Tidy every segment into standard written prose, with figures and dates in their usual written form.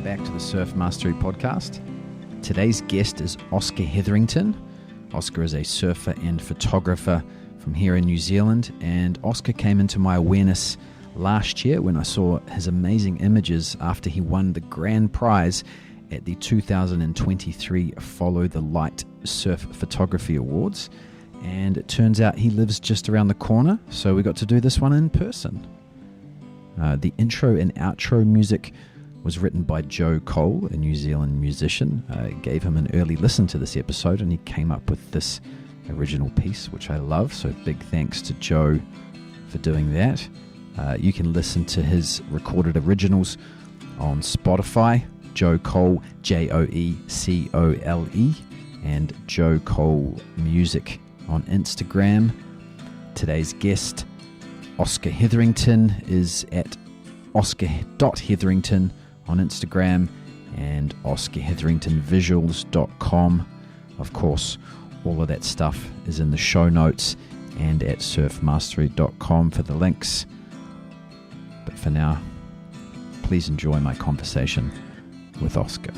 welcome back to the Surf Mastery Podcast. Today's guest is Oscar Hetherington. Oscar is a surfer and photographer from here in New Zealand, and Oscar came into my awareness last year when I saw his amazing images after he won the grand prize at the 2023 Follow the Light Surf Photography Awards. And it turns out he lives just around the corner, so we got to do this one in person. The intro and outro music was written by Joe Cole, a New Zealand musician. I gave him an early listen to this episode and he came up with this original piece, which I love. So big thanks to Joe for doing that. You can listen to his recorded originals on Spotify, Joe Cole, Joecole, and Joe Cole Music on Instagram. Today's guest, Oscar Hetherington, is at oscar.hetherington on Instagram and oscarhetheringtonvisuals.com. Of course, all of that stuff is in the show notes and at surfmastery.com for the links. But for now, please enjoy my conversation with Oscar.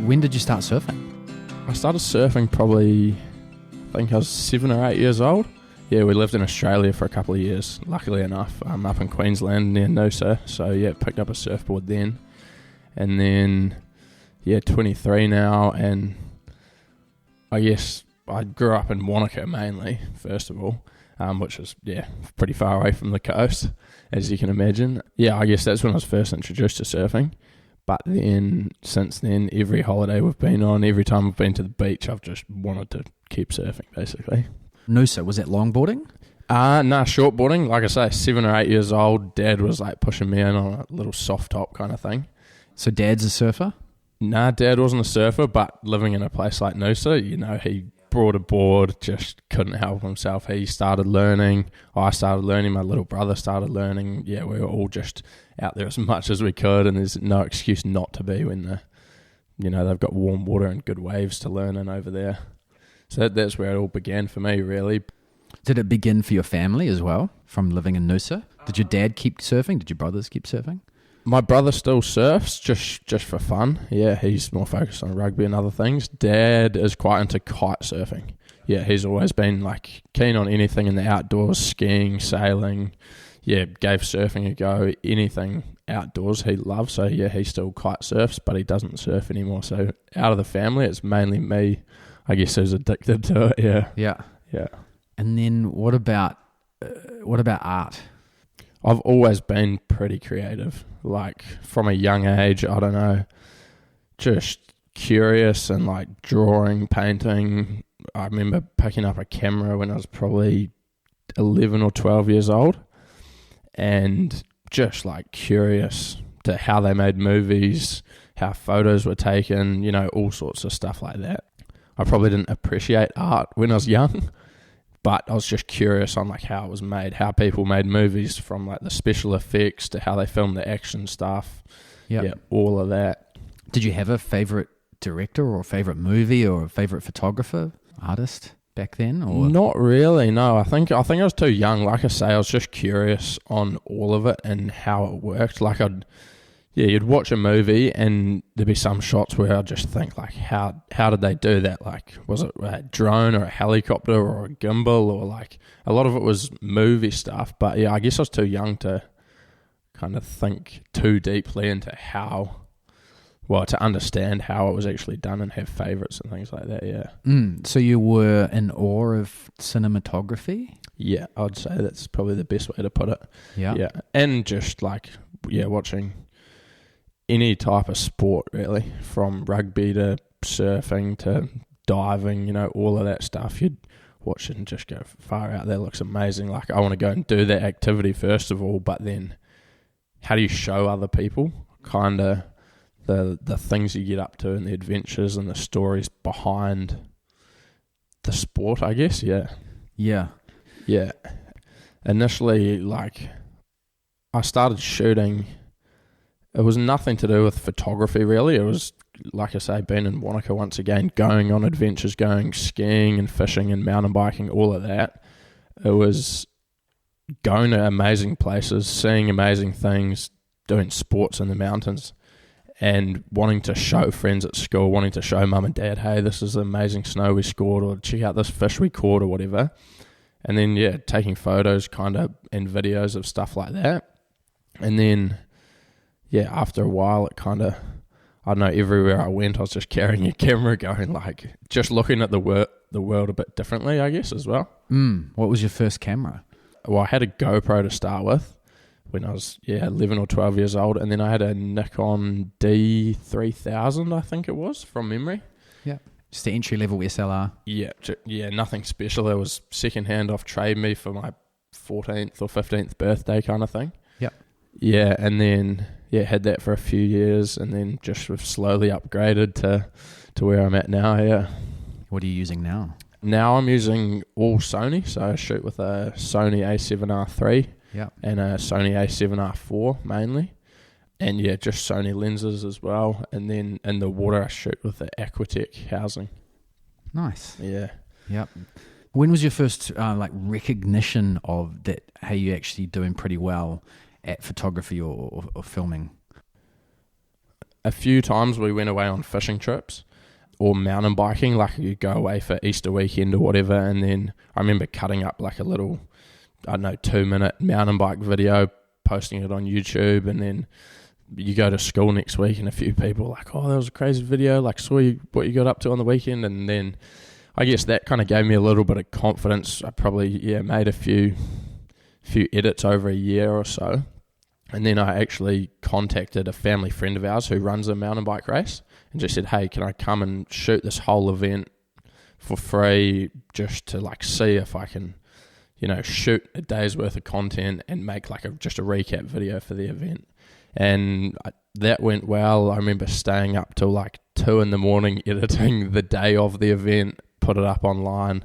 When did you start surfing? I started surfing probably, I think I was 7 or 8 years old. Yeah, we lived in Australia for a couple of years, luckily enough. I'm up in Queensland near Noosa, so yeah, picked up a surfboard then. And then, 23 now, and I guess I grew up in Wanaka mainly, first of all, which is, pretty far away from the coast, as you can imagine. Yeah, I guess that's when I was first introduced to surfing. But then, since then, every holiday we've been on, every time we've been to the beach, I've just wanted to keep surfing, basically. Noosa, was that longboarding? Nah, shortboarding. Like I say, 7 or 8 years old, Dad was like pushing me in on a little soft top kind of thing. So Dad's a surfer? Nah, Dad wasn't a surfer, but living in a place like Noosa, he brought a board, just couldn't help himself. He started learning, I started learning, my little brother started learning. Yeah, we were all just out there as much as we could, and there's no excuse not to be when they've got warm water and good waves to learn in over there. So that's where it all began for me, really. Did it begin for your family as well, from living in Noosa? Did your dad keep surfing? Did your brothers keep surfing? My brother still surfs, just for fun. Yeah, he's more focused on rugby and other things. Dad is quite into kite surfing. Yeah, he's always been keen on anything in the outdoors, skiing, sailing. Yeah, gave surfing a go. Anything outdoors he loves. So yeah, he still kite surfs, but he doesn't surf anymore. So out of the family, it's mainly me, I guess, who's addicted to it. Yeah. And then what about art? I've always been pretty creative. From a young age, I don't know, just curious and drawing, painting. I remember picking up a camera when I was probably 11 or 12 years old and just curious to how they made movies, how photos were taken, all sorts of stuff like that. I probably didn't appreciate art when I was young, but I was just curious on how it was made, how people made movies, from the special effects to how they filmed the action stuff. Yep. Yeah, all of that. Did you have a favorite director or a favorite movie or a favorite photographer, artist back then? Or not really, no. I think I was too young. Like I say, I was just curious on all of it and how it worked. You'd watch a movie and there'd be some shots where I'd just think, how did they do that? Was it a drone or a helicopter or a gimbal, or a lot of it was movie stuff. But yeah, I guess I was too young to kind of think too deeply into to understand how it was actually done and have favourites and things like that, yeah. So you were in awe of cinematography? Yeah, I'd say that's probably the best way to put it. Yeah. And just watching any type of sport, really, from rugby to surfing to diving, all of that stuff. You'd watch it and just go, far out, that looks amazing. I want to go and do that activity first of all, but then how do you show other people kind of the things you get up to and the adventures and the stories behind the sport, I guess, yeah. Yeah. Yeah. Initially, I started shooting. It was nothing to do with photography, really. It was, like I say, being in Wanaka once again, going on adventures, going skiing and fishing and mountain biking, all of that. It was going to amazing places, seeing amazing things, doing sports in the mountains, and wanting to show friends at school, wanting to show mum and dad, hey, this is the amazing snow we scored, or check out this fish we caught, or whatever. And then, taking photos kind of and videos of stuff like that. And then, after a while, it kind of, I don't know, everywhere I went, I was just carrying a camera going, like, just looking at the world a bit differently, I guess, as well. What was your first camera? Well, I had a GoPro to start with when I was, 11 or 12 years old. And then I had a Nikon D3000, I think it was, from memory. Yeah. Just the entry-level SLR. Yeah, nothing special. It was second-hand off Trade Me for my 14th or 15th birthday kind of thing. Yep. Yeah, and then, had that for a few years, and then just slowly upgraded to where I'm at now, What are you using now? Now I'm using all Sony, so I shoot with a Sony A7R III and a Sony A7R IV mainly. And just Sony lenses as well. And then in the water, I shoot with the Aquatech housing. Nice. Yeah. Yep. When was your first recognition of that? Hey, you're actually doing pretty well at photography or filming? A few times we went away on fishing trips or mountain biking. Like you go away for Easter weekend or whatever, and then I remember cutting up like a little, 2-minute mountain bike video, posting it on YouTube, and then you go to school next week and a few people are like, oh, that was a crazy video, like saw what you got up to on the weekend. And then I guess that kind of gave me a little bit of confidence. I probably made a few edits over a year or so, and then I actually contacted a family friend of ours who runs a mountain bike race and just said, hey, can I come and shoot this whole event for free, just to like see if I can shoot a day's worth of content and make like just a recap video for the event. And that went well. I remember staying up till like 2 a.m. editing the day of the event, put it up online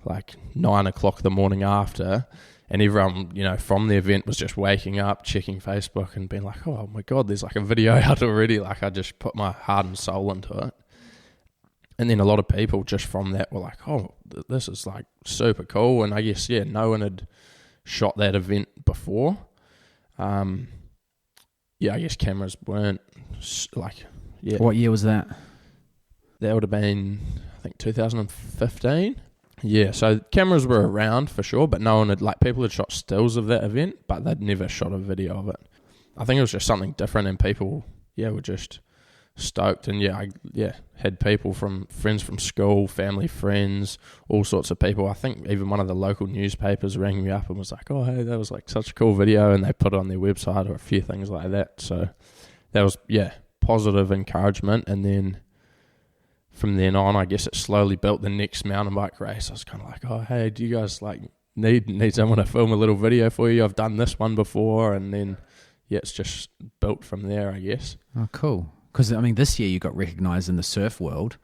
like 9 o'clock the morning after, and everyone from the event was just waking up, checking Facebook and being like, oh my god, there's like a video out already. Like I just put my heart and soul into it. And then a lot of people just from that were like, oh, this is like super cool. And I guess no one had shot that event before. I guess cameras weren't like, What year was that? That would have been, I think, 2015. Yeah, so cameras were around for sure, but no one had, people had shot stills of that event, but they'd never shot a video of it. I think it was just something different, and people, were just stoked. And I had people friends from school, family, friends, all sorts of people. I think even one of the local newspapers rang me up and was like, oh, hey, that was like such a cool video, and they put it on their website or a few things like that. So that was, positive encouragement. And then from then on, I guess it slowly built the next mountain bike race. I was kind of like, oh, hey, do you guys need someone to film a little video for you? I've done this one before. And then, it's just built from there, I guess. Oh, cool. Because, this year you got recognised in the surf world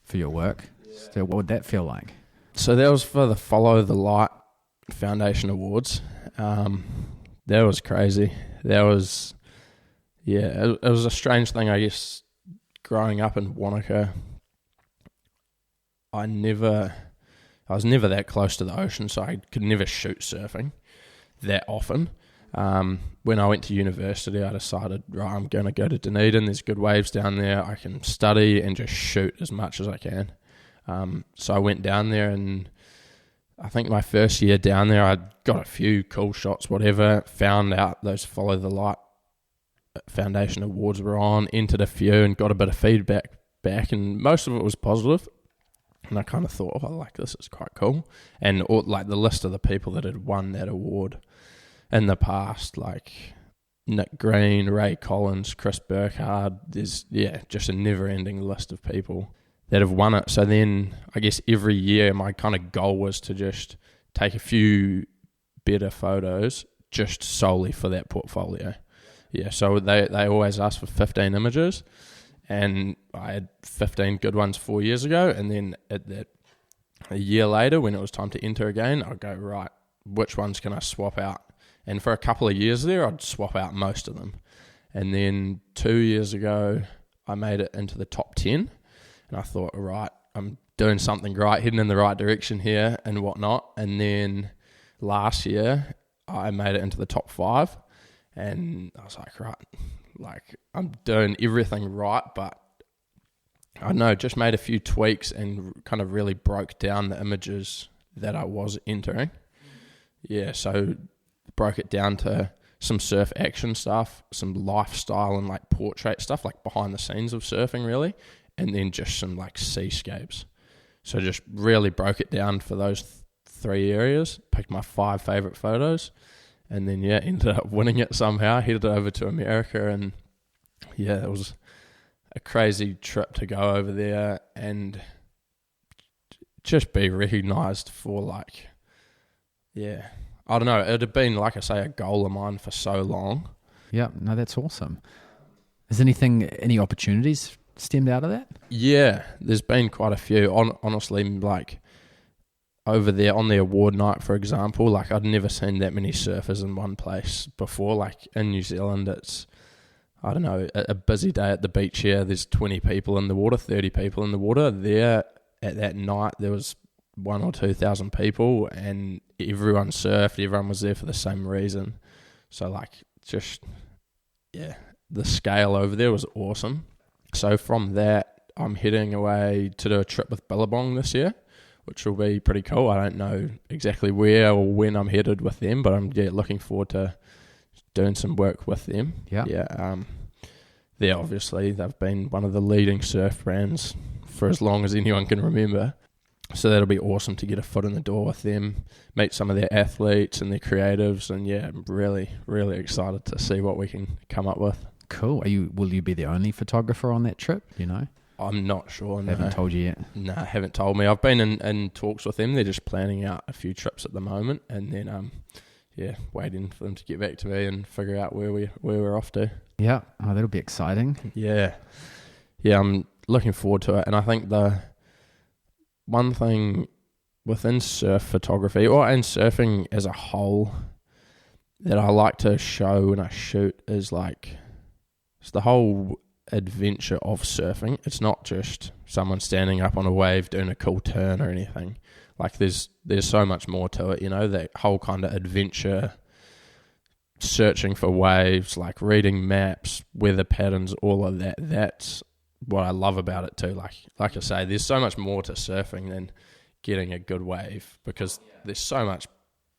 for your work. Yeah. So what would that feel like? So that was for the Follow the Light Foundation Awards. That was crazy. That was, it was a strange thing, I guess, growing up in Wanaka. I was never that close to the ocean, so I could never shoot surfing that often. When I went to university, I decided, right, I'm going to go to Dunedin. There's good waves down there. I can study and just shoot as much as I can. So I went down there, and I think my first year down there, I got a few cool shots, whatever, found out those Follow the Light Foundation Awards were on, entered a few and got a bit of feedback back, and most of it was positive. And I kind of thought, this is quite cool. And the list of the people that had won that award in the past, like Nick Green, Ray Collins, Chris Burkhard, there's, just a never-ending list of people that have won it. So then I guess every year my kind of goal was to just take a few better photos just solely for that portfolio. Yeah, so they always ask for 15 images, and I had 15 good ones 4 years ago, and then a year later when it was time to enter again, I'd go, right, which ones can I swap out? And for a couple of years there, I'd swap out most of them. And then 2 years ago, I made it into the top 10, and I thought, right, I'm doing something right, heading in the right direction here and whatnot. And then last year I made it into the top 5, and I was like, right, like I'm doing everything right, but I don't know, just made a few tweaks and kind of really broke down the images that I was entering. Yeah, so broke it down to some surf action stuff, some lifestyle and like portrait stuff, like behind the scenes of surfing really, and then just some like seascapes. So just really broke it down for those 3 areas, picked my 5 favourite photos, and then ended up winning it somehow, headed over to America, and it was a crazy trip to go over there and just be recognised for like, I don't know, it had been, like I say, a goal of mine for so long. Yeah, no, that's awesome. Is any opportunities stemmed out of that? Yeah, there's been quite a few. Honestly, like over there on the award night, for example, like I'd never seen that many surfers in one place before. Like in New Zealand, it's, I don't know, a busy day at the beach here. There's 20 people in the water, 30 people in the water. There at that night, there was 1,000 or 2,000 people, and everyone surfed. Everyone was there for the same reason. So like, just the scale over there was awesome. So from that, I'm heading away to do a trip with Billabong this year, which will be pretty cool. I don't know exactly where or when I'm headed with them, but I'm looking forward to doing some work with them. Obviously they've been one of the leading surf brands for as long as anyone can remember. So that'll be awesome to get a foot in the door with them, meet some of their athletes and their creatives, and I'm really, really excited to see what we can come up with. Cool. Will you be the only photographer on that trip? You know? I'm not sure. No. Haven't told you yet? No, haven't told me. I've been in talks with them. They're just planning out a few trips at the moment, and then waiting for them to get back to me and figure out where we're off to. Yeah. Oh, that'll be exciting. Yeah, I'm looking forward to it. And I think the one thing within surf photography, or in surfing as a whole, that I like to show when I shoot is like, it's the whole adventure of surfing. It's not just someone standing up on a wave doing a cool turn or anything. Like there's so much more to it, that whole kind of adventure, searching for waves, like reading maps, weather patterns, all of that. That's what I love about it too. Like I say, there's so much more to surfing than getting a good wave, because there's so much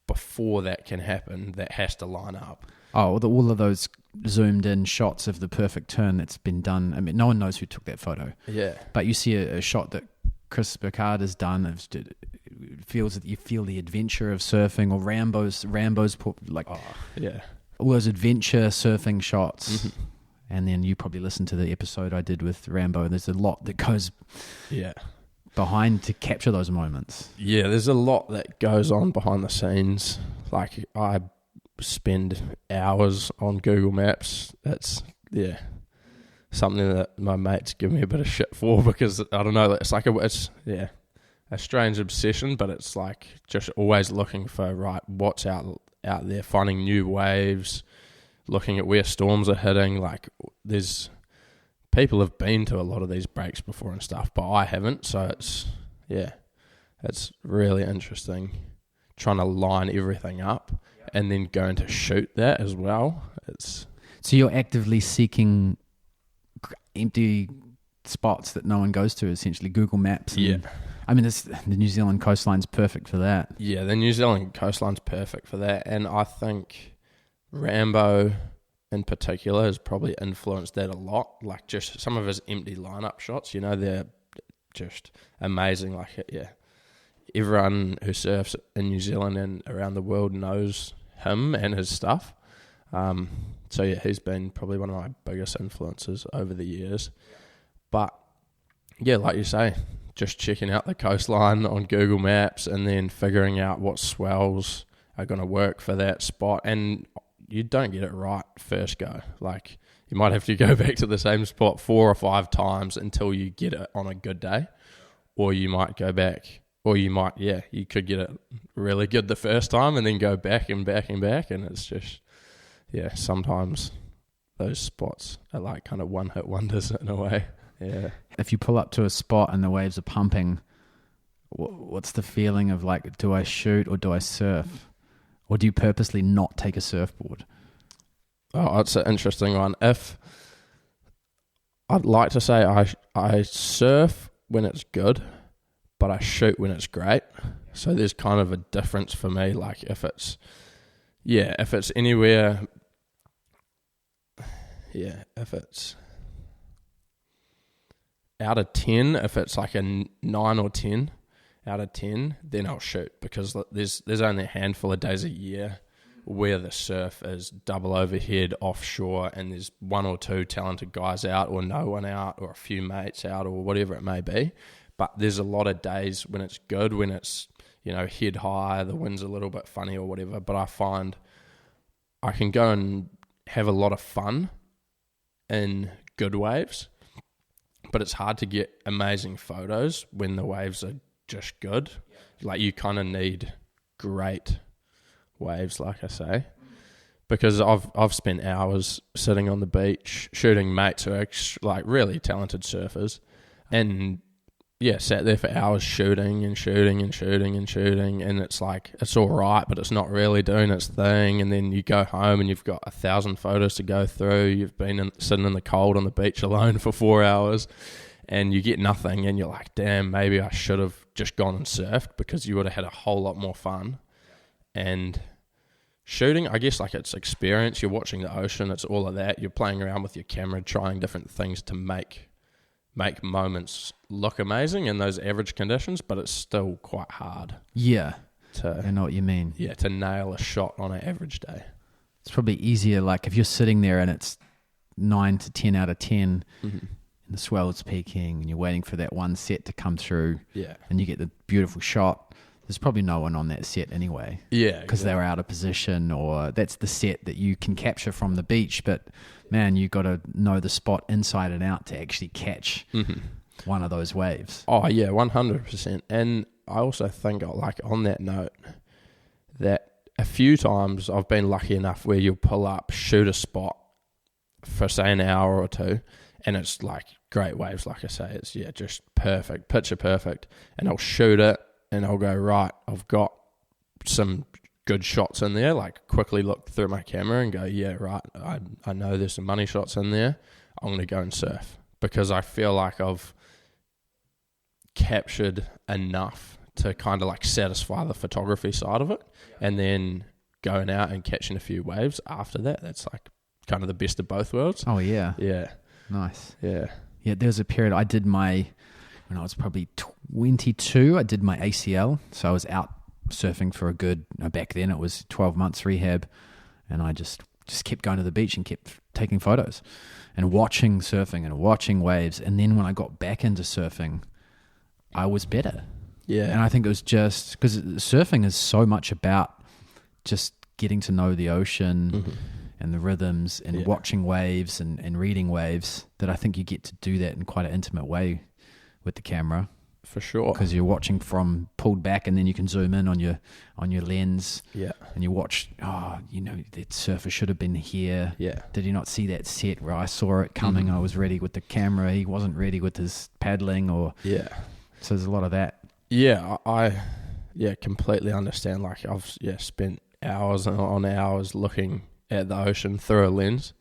before that can happen that has to line up. Oh, all of those zoomed in shots of the perfect turn that's been done. I mean, no one knows who took that photo. Yeah. But you see a shot that Chris Burkard has done. It feels that you feel the adventure of surfing, or Rambo's like, all those adventure surfing shots. Mm-hmm. And then you probably listened to the episode I did with Rambo. There's a lot that goes behind to capture those moments. Yeah, there's a lot that goes on behind the scenes. Like I spend hours on Google Maps. That's something that my mates give me a bit of shit for, because I don't know, it's like a strange obsession, but it's like just always looking for what's out there, finding new waves, looking at where storms are hitting. Like there's people have been to a lot of these breaks before and stuff, but I haven't. So it's really interesting trying to line everything up and then going to shoot that as well. So you're actively seeking empty spots that no one goes to, essentially Google Maps. I mean, the New Zealand coastline's perfect for that. Yeah, the New Zealand coastline's perfect for that, and I think Rambo in particular has probably influenced that a lot. Like just some of his empty lineup shots, they're just amazing. Like everyone who surfs in New Zealand and around the world knows him and his stuff. He's been probably one of my biggest influences over the years. But like you say, just checking out the coastline on Google Maps and then figuring out what swells are going to work for that spot. And you don't get it right first go. Like you might have to go back to the same spot 4 or 5 times until you get it on a good day. Or you might go back, or you might, you could get it really good the first time and then go back and back and back. And it's just, sometimes those spots are like kind of one-hit wonders in a way. Yeah. If you pull up to a spot and the waves are pumping, what's the feeling of like, do I shoot or do I surf? Or do you purposely not take a surfboard? Oh, it's an interesting one. If I'd like to say I surf when it's good, but I shoot when it's great. So there's kind of a difference for me. Like if it's anywhere, if it's out of 10, if it's like a 9 or 10 out of 10, then I'll shoot, because there's only a handful of days a year where the surf is double overhead offshore and there's 1 or 2 talented guys out, or no one out, or a few mates out, or whatever it may be. But there's a lot of days when it's good, when it's, head high, the wind's a little bit funny or whatever, but I find I can go and have a lot of fun in good waves, but it's hard to get amazing photos when the waves are just good. Like, you kind of need great waves, like I say, because I've spent hours sitting on the beach shooting mates who are like really talented surfers, and sat there for hours shooting, and it's like, it's all right, but it's not really doing its thing. And then you go home and you've got 1,000 photos to go through. You've been sitting in the cold on the beach alone for 4 hours, and you get nothing, and you're like, damn, maybe I should have just gone and surfed, because you would have had a whole lot more fun. And shooting, I guess, like, it's experience. You're watching the ocean, it's all of that. You're playing around with your camera, trying different things to make moments look amazing in those average conditions, but it's still quite hard. Yeah, I know what you mean. Yeah, to nail a shot on an average day. It's probably easier, like, if you're sitting there and it's 9 to 10 out of 10, and the swell's peaking, and you're waiting for that one set to come through, and you get the beautiful shot. There's probably no one on that set anyway. Yeah. Because they were out of position, or that's the set that you can capture from the beach. But, man, you got to know the spot inside and out to actually catch one of those waves. Oh, yeah, 100%. And I also think, like, on that note, that a few times I've been lucky enough where you'll pull up, shoot a spot for, say, an hour or two, and it's, like, great waves, like I say. It's, just perfect, picture perfect. And I'll shoot it, and I'll go, right, I've got some good shots in there, like, quickly look through my camera and go, yeah, right, I know there's some money shots in there. I'm going to go and surf, because I feel like I've captured enough to kind of, like, satisfy the photography side of it. And then going out and catching a few waves after that, that's, like, kind of the best of both worlds. Oh, yeah. Yeah. Nice. Yeah. Yeah, there was a period I did when I was probably 22, I did my ACL. So I was out surfing for a good, back then it was 12 months rehab. And I just kept going to the beach and kept taking photos and watching surfing and watching waves. And then when I got back into surfing, I was better. Yeah. And I think it was just because surfing is so much about just getting to know the ocean and the rhythms and watching waves and reading waves, that I think you get to do that in quite an intimate way with the camera. For sure. Because you're watching from pulled back, and then you can zoom in on your lens. Yeah. And you watch, that surfer should have been here. Yeah. Did you not see that set where I saw it coming? I was ready with the camera. He wasn't ready with his paddling, or so there's a lot of that. Yeah, I completely understand. Like, I've spent hours on hours looking at the ocean through a lens,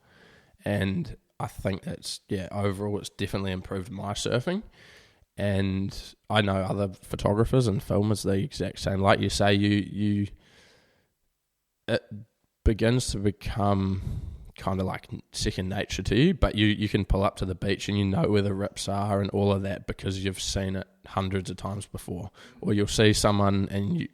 and I think that's overall it's definitely improved my surfing. And I know other photographers and filmers the exact same. Like you say, it begins to become kind of like second nature to you, but you can pull up to the beach and you know where the rips are and all of that, because you've seen it hundreds of times before. Or you'll see someone and you,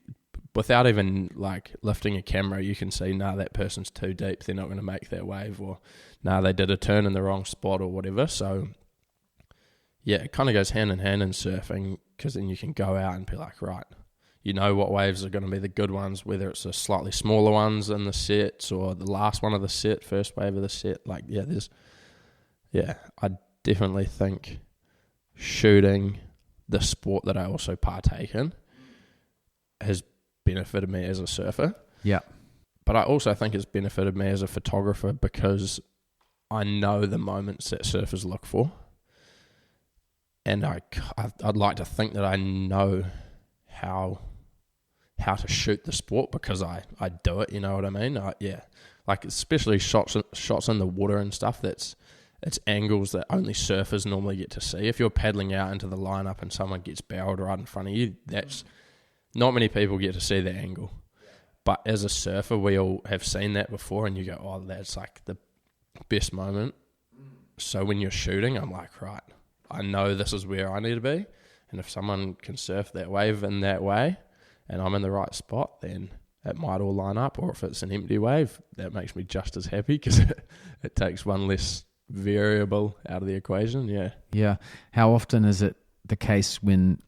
without even like lifting a camera, you can see, that person's too deep, they're not going to make that wave, or they did a turn in the wrong spot or whatever. So it kind of goes hand in hand in surfing, because then you can go out and be like, right, you know what waves are going to be the good ones, whether it's the slightly smaller ones in the sets or the last one of the set, first wave of the set. Like, I definitely think shooting, the sport that I also partake in, has benefited me as a surfer. Yeah. But I also think it's benefited me as a photographer, because I know the moments that surfers look for. And I'd like to think that I know how how to shoot the sport because I do it, you know what I mean? Like especially shots in the water and stuff, it's angles that only surfers normally get to see. If you're paddling out into the lineup and someone gets barreled right in front of you, that's not many people get to see that angle. But as a surfer, we all have seen that before, and you go, oh, that's like the best moment. So when you're shooting, I'm like, right, I know this is where I need to be. And if someone can surf that wave in that way and I'm in the right spot, then it might all line up. Or if it's an empty wave, that makes me just as happy because it takes one less variable out of the equation. Yeah. How often is it the case when,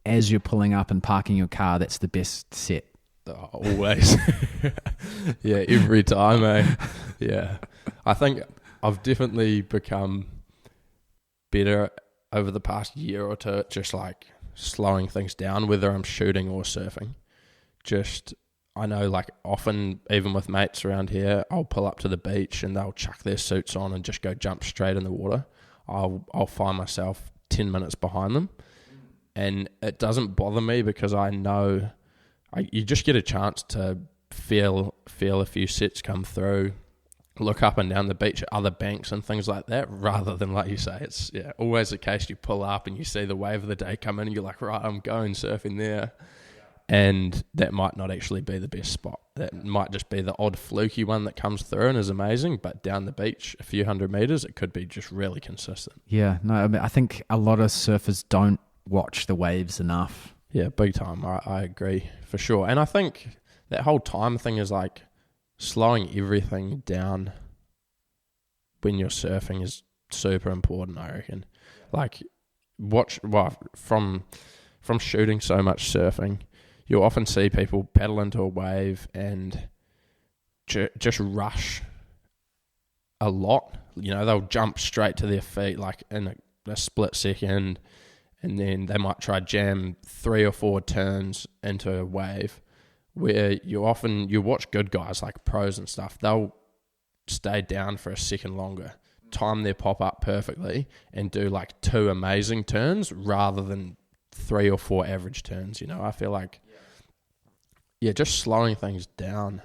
as you're pulling up and parking your car, that's the best set? Oh, always. Yeah, every time, eh? Yeah. I think I've definitely become better over the past year or two at just like slowing things down, whether I'm shooting or surfing. Just, I know like often, even with mates around here, I'll pull up to the beach and they'll chuck their suits on and just go jump straight in the water. I'll find myself 10 minutes behind them. And it doesn't bother me because I know you just get a chance to feel a few sets come through, look up and down the beach at other banks and things like that, rather than, like you say, it's always the case you pull up and you see the wave of the day come in and you're like, right, I'm going surfing there. And that might not actually be the best spot. That might just be the odd fluky one that comes through and is amazing, but down the beach a few hundred meters, it could be just really consistent. Yeah, no, I mean, I think a lot of surfers don't watch the waves enough. Yeah, big time. I agree for sure. And I think that whole time thing is like slowing everything down when you're surfing is super important, I reckon. Like from shooting so much surfing, you'll often see people paddle into a wave and just rush a lot. You know, they'll jump straight to their feet like in a split second, and then they might try jam 3 or 4 turns into a wave, where you watch good guys like pros and stuff, they'll stay down for a second longer, time their pop up perfectly, and do like 2 amazing turns rather than 3 or 4 average turns. You know, I feel like, just slowing things down.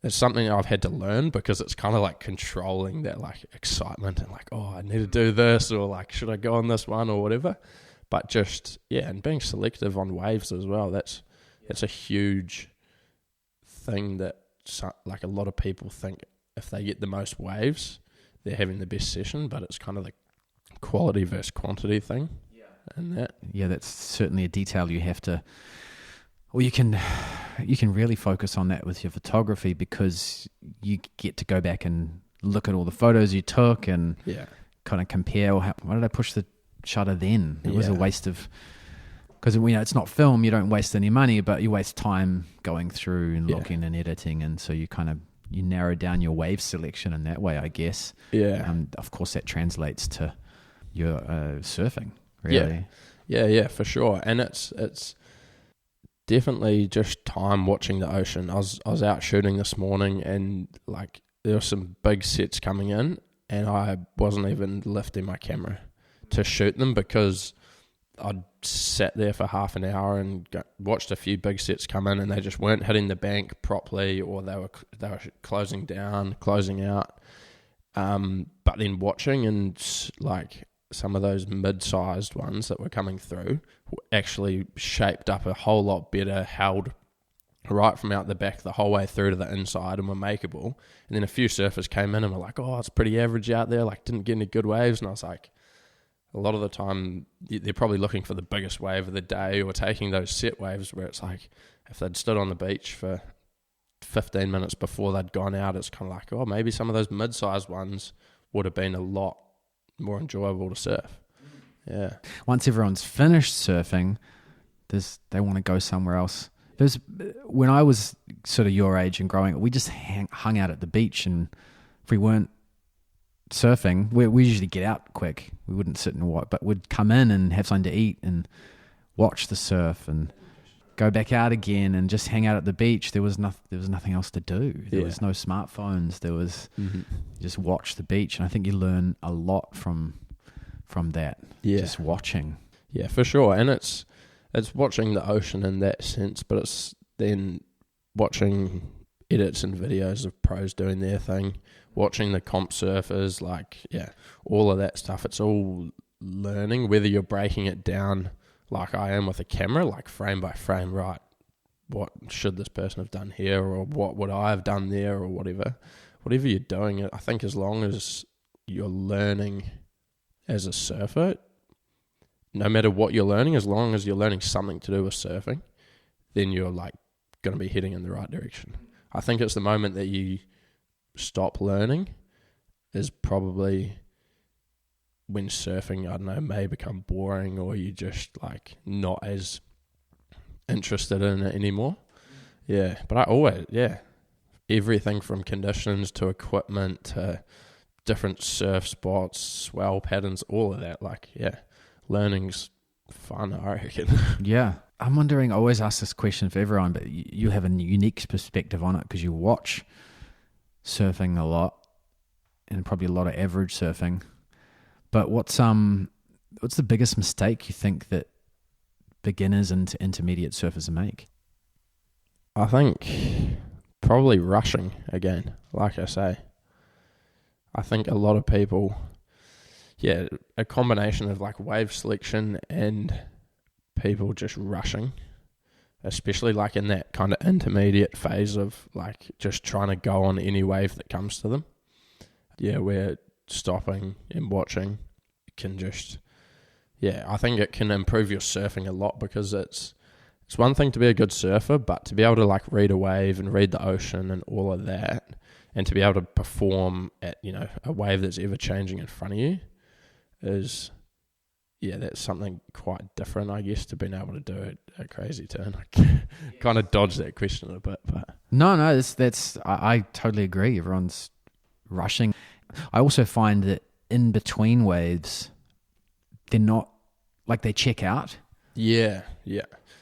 It's something I've had to learn because it's kind of like controlling that like excitement and like, oh, I need to do this, or like, should I go on this one or whatever. But just, and being selective on waves as well. That's a huge thing that like a lot of people think if they get the most waves, they're having the best session, but it's kind of the quality versus quantity thing. And that. Yeah, that's certainly a detail you have to, or you can really focus on that with your photography because you get to go back and look at all the photos you took and kind of compare, why did I push the shutter then? It was a waste of, because it's not film, you don't waste any money, but you waste time going through and looking and editing, and so you narrow down your wave selection in that way, I guess. Of course that translates to your surfing, really. Yeah, for sure. And it's definitely just time watching the ocean. I was out shooting this morning and like there were some big sets coming in and I wasn't even lifting my camera to shoot them because I'd sat there for half an hour and watched a few big sets come in and they just weren't hitting the bank properly, or they were closing down, closing out. But then watching, and like some of those mid-sized ones that were coming through were actually shaped up a whole lot better, held right from out the back the whole way through to the inside and were makeable. And then a few surfers came in and were like, oh, it's pretty average out there, like didn't get any good waves. And I was like, a lot of the time they're probably looking for the biggest wave of the day or taking those set waves where it's like if they'd stood on the beach for 15 minutes before they'd gone out, it's kind of like, oh, maybe some of those mid-sized ones would have been a lot more enjoyable to surf. Yeah. Once everyone's finished surfing, they want to go somewhere else. When I was sort of your age and growing up, we just hung out at the beach, and if we weren't surfing, we usually get out quick. We wouldn't sit and watch, but we'd come in and have something to eat and watch the surf and go back out again and just hang out at the beach. There was nothing else to do. There was no smartphones. There was just watch the beach, and I think you learn a lot from that. Just watching. Yeah, for sure. And it's it's watching the ocean in that sense, but it's then watching edits and videos of pros doing their thing, watching the comp surfers, like, yeah, all of that stuff. It's all learning, whether you're breaking it down like I am with a camera, like frame by frame, right, what should this person have done here, or what would I have done there, or whatever you're doing. I think as long as you're learning as a surfer, no matter what you're learning, as long as you're learning something to do with surfing, then you're like going to be heading in the right direction. I think it's the moment that you stop learning is probably when surfing, I don't know, may become boring, or you just like not as interested in it anymore. Yeah, but I always, everything from conditions to equipment to different surf spots, swell patterns, all of that, like, yeah, learning's fun, I reckon. Yeah. I'm wondering, I always ask this question for everyone, but you have a unique perspective on it because you watch surfing a lot and probably a lot of average surfing. But what's the biggest mistake you think that beginners and intermediate surfers make? I think probably rushing again, like I say. I think a lot of people, a combination of like wave selection and people just rushing, especially like in that kind of intermediate phase of like just trying to go on any wave that comes to them. Yeah, where stopping and watching can just, I think it can improve your surfing a lot, because it's one thing to be a good surfer, but to be able to like read a wave and read the ocean and all of that, and to be able to perform at, a wave that's ever changing in front of you is, that's something quite different, I guess, to being able to do it a crazy turn. I kind of dodged that question a bit, but no, I totally agree. Everyone's rushing. I also find that in between waves, they're not like they check out. Yeah.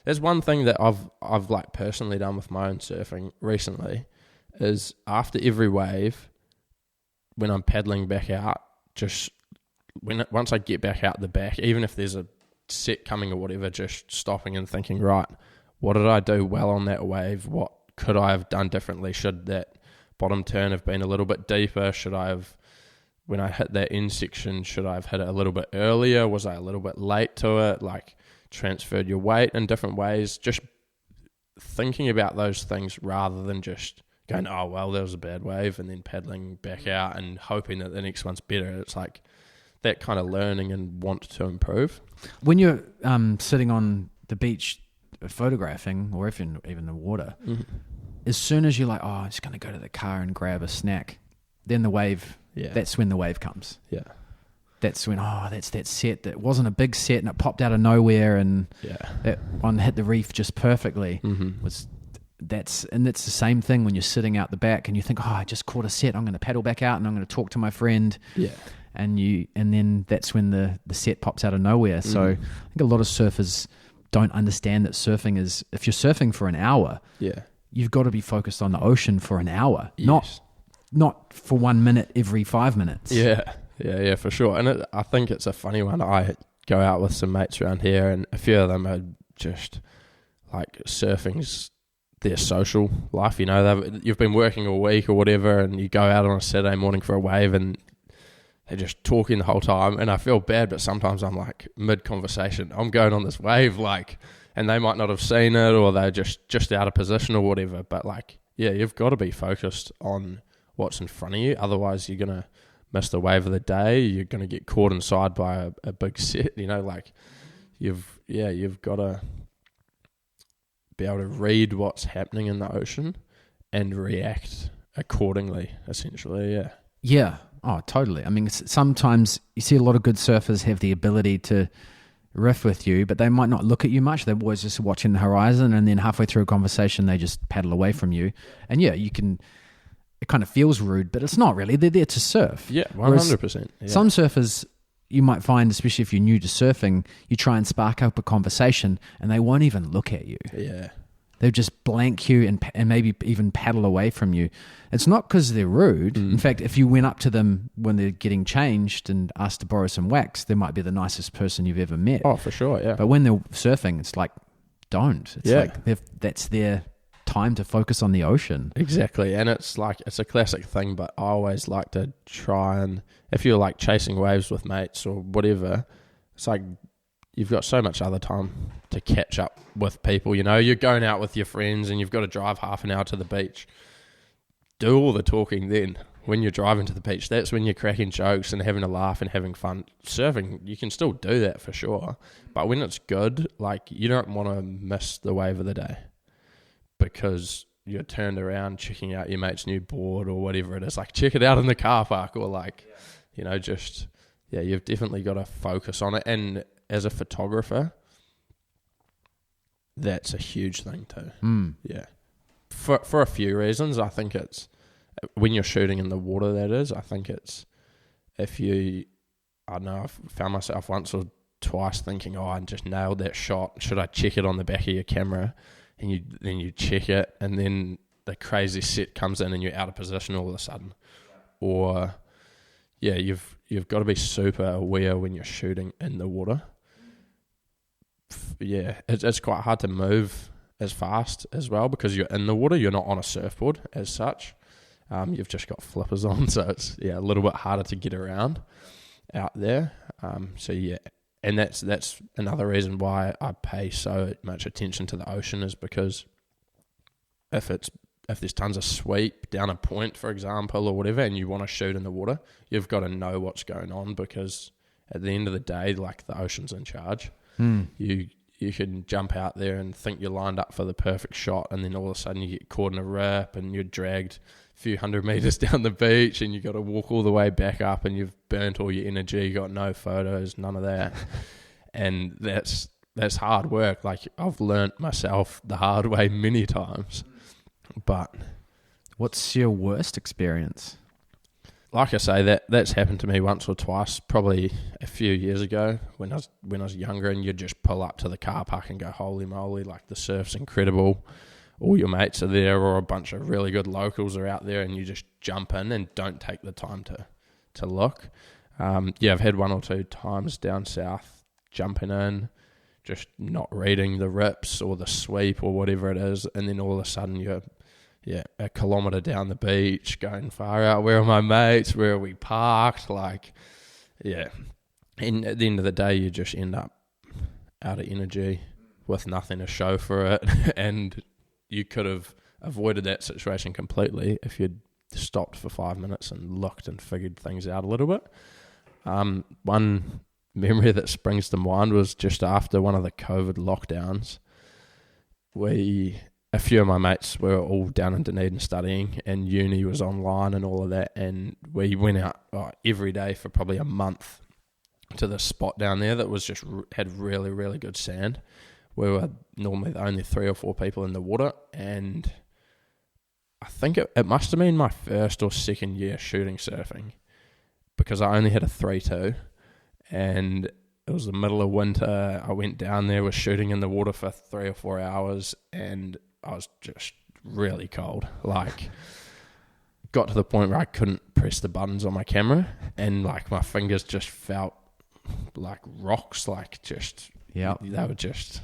There's one thing that I've like personally done with my own surfing recently is after every wave, when I'm paddling back out, just once I get back out the back, even if there's a set coming or whatever, just stopping and thinking, right, what did I do well on that wave? What could I have done differently? Should that bottom turn have been a little bit deeper? Should I have, when I hit that end section, should I have hit it a little bit earlier? Was I a little bit late to it? Like, transferred your weight in different ways? Just thinking about those things rather than just going, oh, well, there was a bad wave, and then paddling back out and hoping that the next one's better. It's like that kind of learning and want to improve. When you're sitting on the beach photographing, or even the water, as soon as you're like, oh, I'm just going to go to the car and grab a snack, then the wave, that's when the wave comes. Yeah. That's when, that's that set that wasn't a big set and it popped out of nowhere, and that one hit the reef just perfectly. That's the same thing when you're sitting out the back and you think, I just caught a set, I'm going to paddle back out and I'm going to talk to my friend. Yeah. And then that's when the set pops out of nowhere. So I think a lot of surfers don't understand that surfing is, if you're surfing for an hour, you've got to be focused on the ocean for an hour, not for 1 minute every 5 minutes. Yeah, for sure. And I think it's a funny one. I go out with some mates around here, and a few of them are just like, surfing's their social life. You've been working all week or whatever, and you go out on a Saturday morning for a wave, and they're just talking the whole time. And I feel bad, but sometimes I'm like, mid-conversation, I'm going on this wave, like, and they might not have seen it, or they're just out of position or whatever. But like, you've got to be focused on what's in front of you. Otherwise, you're going to miss the wave of the day. You're going to get caught inside by a big set. Like, you've got to be able to read what's happening in the ocean and react accordingly, essentially. Yeah. Oh, totally. I mean, sometimes you see a lot of good surfers have the ability to riff with you, but they might not look at you much. They're always just watching the horizon, and then halfway through a conversation, they just paddle away from you. And you can, it kind of feels rude, but it's not really. They're there to surf. Yeah, 100%. Some surfers, you might find, especially if you're new to surfing, you try and spark up a conversation and they won't even look at you. Yeah. They'll just blank you and maybe even paddle away from you. It's not because they're rude. In fact, if you went up to them when they're getting changed and asked to borrow some wax, they might be the nicest person you've ever met. Oh, for sure, yeah. But when they're surfing, it's like, don't. It's like that's their time to focus on the ocean. Exactly. And it's a classic thing, but I always like to try and, if you're like chasing waves with mates or whatever, it's like you've got so much other time to catch up with people. You know, you're going out with your friends and you've got to drive half an hour to the beach. Do all the talking then. When you're driving to the beach, that's when you're cracking jokes and having a laugh and having fun. Surfing, you can still do that for sure. But when it's good, like, you don't want to miss the wave of the day because you're turned around checking out your mate's new board or whatever it is. Like, check it out in the car park or like, you know, just, you've definitely got to focus on it. And as a photographer, that's a huge thing too. Yeah. For a few reasons, I think it's, when you're shooting in the water, that is, I think it's, if you, I don't know, I've found myself once or twice thinking, I just nailed that shot. Should I check it on the back of your camera? And then you check it, and then the crazy set comes in and you're out of position all of a sudden. Or, you've got to be super aware when you're shooting in the water. It's quite hard to move as fast as well because you're in the water. You're not on a surfboard as such. You've just got flippers on, so it's a little bit harder to get around out there. And that's another reason why I pay so much attention to the ocean, is because if there's tons of sweep down a point, for example, or whatever, and you want to shoot in the water, you've got to know what's going on, because at the end of the day, like, the ocean's in charge. You can jump out there and think you're lined up for the perfect shot, and then all of a sudden you get caught in a rip and you're dragged a few hundred meters down the beach and you've got to walk all the way back up and you've burnt all your energy, you got no photos, none of that. And that's hard work. Like, I've learnt myself the hard way many times. But what's your worst experience? Like I say, that's happened to me once or twice, probably a few years ago when I was younger, and you'd just pull up to the car park and go, holy moly, like, the surf's incredible. All your mates are there, or a bunch of really good locals are out there, and you just jump in and don't take the time to look. I've had one or two times down south jumping in, just not reading the rips or the sweep or whatever it is, and then all of a sudden you're a kilometre down the beach going, far out, where are my mates, where are we parked, like, and at the end of the day you just end up out of energy with nothing to show for it. And you could have avoided that situation completely if you'd stopped for 5 minutes and looked and figured things out a little bit. One memory that springs to mind was just after one of the COVID lockdowns. A few of my mates were all down in Dunedin studying, and uni was online and all of that, and we went out every day for probably a month to this spot down there that was just had really, really good sand. We were normally the only 3 or 4 people in the water, and I think it must have been my first or second year shooting surfing, because I only had a 3.2, and it was the middle of winter. I went down there, was shooting in the water for 3 or 4 hours, and I was just really cold. Like, got to the point where I couldn't press the buttons on my camera, and like my fingers just felt like rocks, like just, they were just,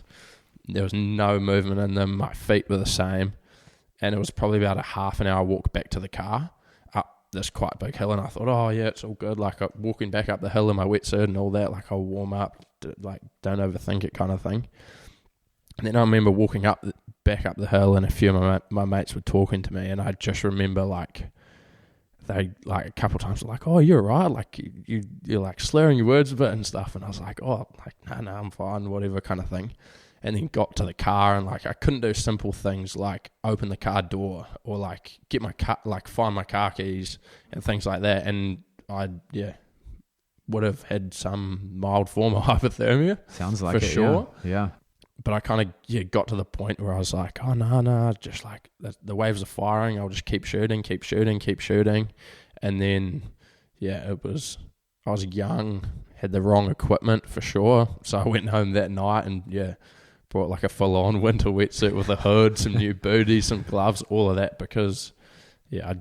there was no movement in them. My feet were the same, and it was probably about a half an hour walk back to the car up this quite big hill, and I thought, it's all good. Like, walking back up the hill in my wetsuit and all that, like, I'll warm up, like, don't overthink it kind of thing. And then I remember walking back up the hill, and a few of my mates were talking to me, and I just remember, like, they, like, a couple of times were like, oh, you're right, like, you're like slurring your words a bit and stuff, and I was like, oh, like, no, I'm fine, whatever kind of thing. And then got to the car, and like, I couldn't do simple things like open the car door or like get my car, like find my car keys and things like that. And I would have had some mild form of hypothermia. Sounds like for it, sure. Yeah. But I kind of got to the point where I was like, oh no, just like the waves are firing. I'll just keep shooting. And then I was young, had the wrong equipment for sure. So I went home that night and brought like a full-on winter wetsuit with a hood, some new booties, some gloves, all of that, because I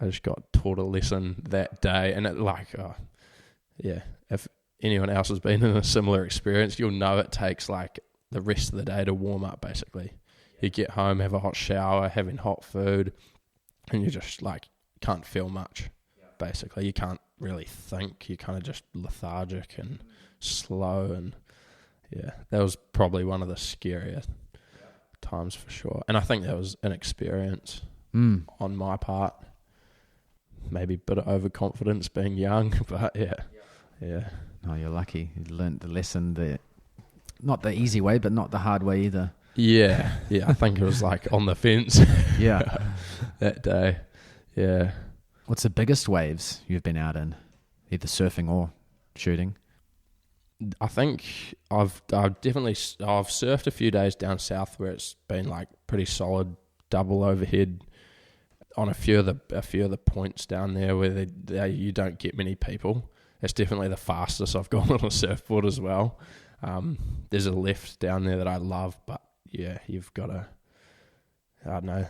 just got taught a lesson that day. And it if anyone else has been in a similar experience, you'll know it takes like the rest of the day to warm up. Basically, you get home, have a hot shower, having hot food, and you just like can't feel much. Basically, you can't really think. You're kind of just lethargic and slow, and that was probably one of the scarier times for sure. And I think that was an experience on my part. Maybe a bit of overconfidence being young, but yeah. No, you're lucky. You learnt the lesson, not the easy way, but not the hard way either. Yeah. I think it was like on the fence. Yeah. That day. Yeah. What's the biggest waves you've been out in, either surfing or shooting? I think I've surfed a few days down south where it's been like pretty solid double overhead on a few of the points down there where you don't get many people. It's definitely the fastest I've gone on a surfboard as well. There's a lift down there that I love, but you've got to, I don't know.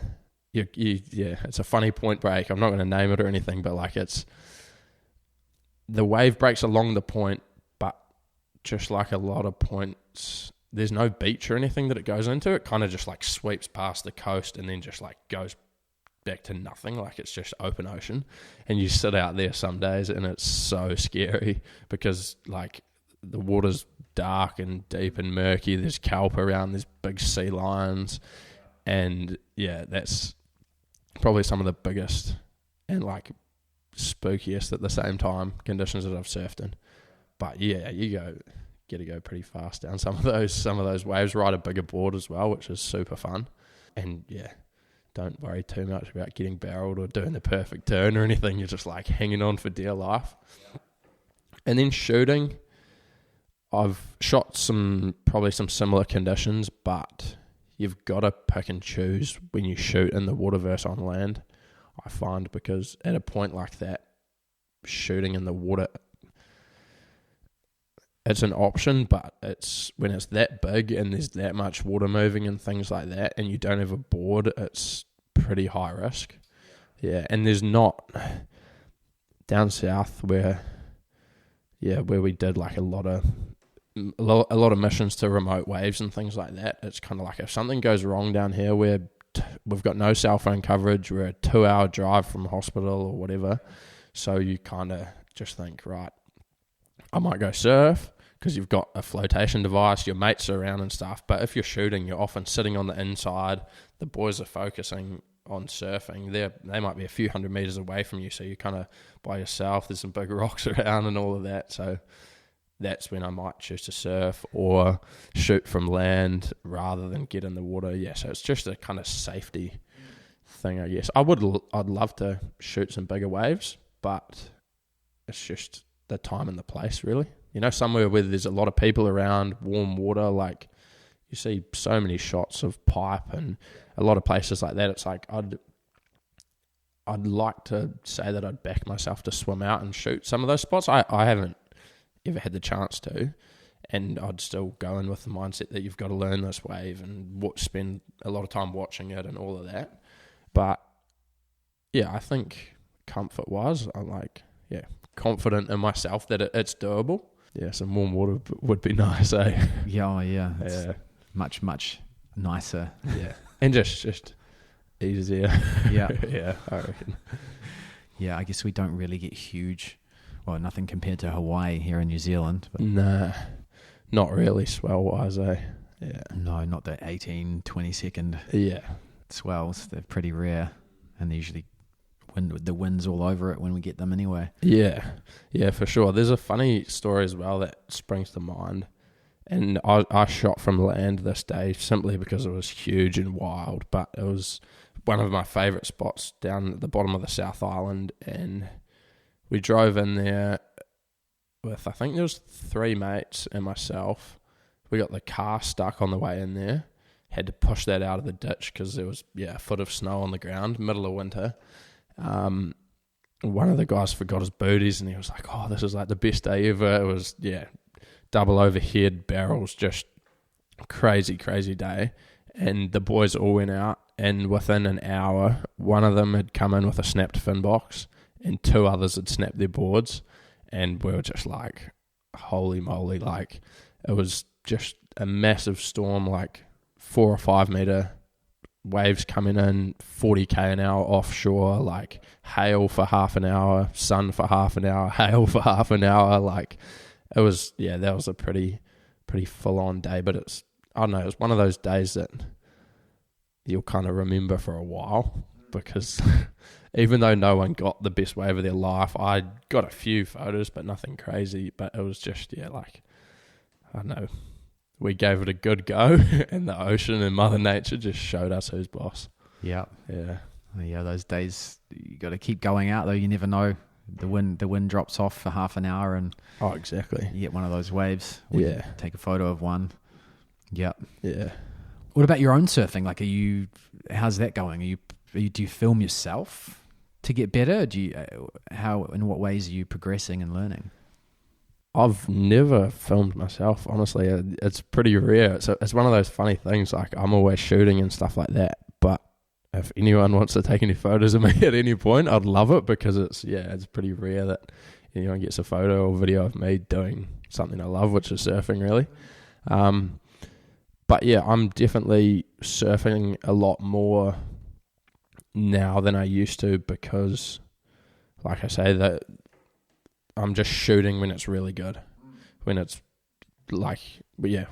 It's a funny point break. I'm not going to name it or anything, but like the wave breaks along the point, but just like a lot of points, there's no beach or anything that it goes into. It kind of just like sweeps past the coast and then just like goes back to nothing. Like it's just open ocean, and you sit out there some days and it's so scary because like the water's dark and deep and murky. There's kelp around, there's big sea lions, and that's probably some of the biggest and like spookiest at the same time conditions that I've surfed in. But you get to go pretty fast down some of those waves, ride a bigger board as well, which is super fun. And don't worry too much about getting barreled or doing the perfect turn or anything. You're just like hanging on for dear life. And then shooting, I've shot probably some similar conditions, but you've got to pick and choose when you shoot in the water versus on land, I find, because at a point like that, shooting in the water, it's an option, but it's when it's that big and there's that much water moving and things like that, and you don't have a board, it's pretty high risk. Yeah, and there's not down south where we did like a lot of missions to remote waves and things like that. It's kind of like if something goes wrong down here, where we've got no cell phone coverage, we're a 2-hour drive from hospital or whatever, so you kind of just think, right, I might go surf because you've got a flotation device, your mates are around and stuff. But if you're shooting, you're often sitting on the inside, the boys are focusing on surfing. They might be a few hundred meters away from you, so you're kind of by yourself. There's some big rocks around and all of that, so that's when I might choose to surf or shoot from land rather than get in the water. So it's just a kind of safety thing, I guess. I'd love to shoot some bigger waves, but it's just the time and the place, really. Somewhere where there's a lot of people around, warm water, like you see so many shots of pipe and a lot of places like that. It's like I'd like to say that I'd back myself to swim out and shoot some of those spots. I haven't ever had the chance to, and I'd still go in with the mindset that you've got to learn this wave and spend a lot of time watching it and all of that. But I think comfort-wise, I'm confident in myself that it's doable. Some warm water would be nice, eh? It's much, much nicer. And just easier. I reckon. I guess we don't really get huge, nothing compared to Hawaii here in New Zealand. But nah, not really swell-wise, eh? Yeah. No, not the 18, 20 second swells. They're pretty rare, and they usually the wind's all over it when we get them anyway. Yeah, for sure. There's a funny story as well that springs to mind. And I shot from land this day simply because it was huge and wild, but it was one of my favourite spots down at the bottom of the South Island, and we drove in there with, I think there was 3 mates and myself. We got the car stuck on the way in there, had to push that out of the ditch because there was a foot of snow on the ground, middle of winter. One of the guys forgot his booties and he was like, this is like the best day ever. It was double overhead barrels just crazy day, and the boys all went out, and within an hour, one of them had come in with a snapped fin box, and 2 others had snapped their boards, and we were just like, holy moly, like, it was just a massive storm, like 4 or 5 meter waves coming in, 40k an hour offshore, like hail for half an hour, sun for half an hour, hail for half an hour. Like, it was, yeah, that was a pretty full on day. But it's, I don't know, it's one of those days that you'll kind of remember for a while, because even though no one got the best wave of their life, I got a few photos, but nothing crazy. But it was just, yeah, like, I don't know, we gave it a good go, and the ocean and Mother Nature just showed us who's boss. Yeah. Yeah. Yeah, those days you got to keep going out, though. You never know. The wind drops off for half an hour, and exactly, you get one of those waves. Yeah. Take a photo of one. Yep. Yeah. What about your own surfing? Like, how's that going? Do you film yourself to get better? In what ways are you progressing and learning? I've never filmed myself, honestly. It's pretty rare. It's one of those funny things, like, I'm always shooting and stuff like that, but if anyone wants to take any photos of me at any point, I'd love it, because it's pretty rare that anyone gets a photo or video of me doing something I love, which is surfing, really. But yeah, I'm definitely surfing a lot more now than I used to, because, like I say, that I'm just shooting when it's really good, when it's like,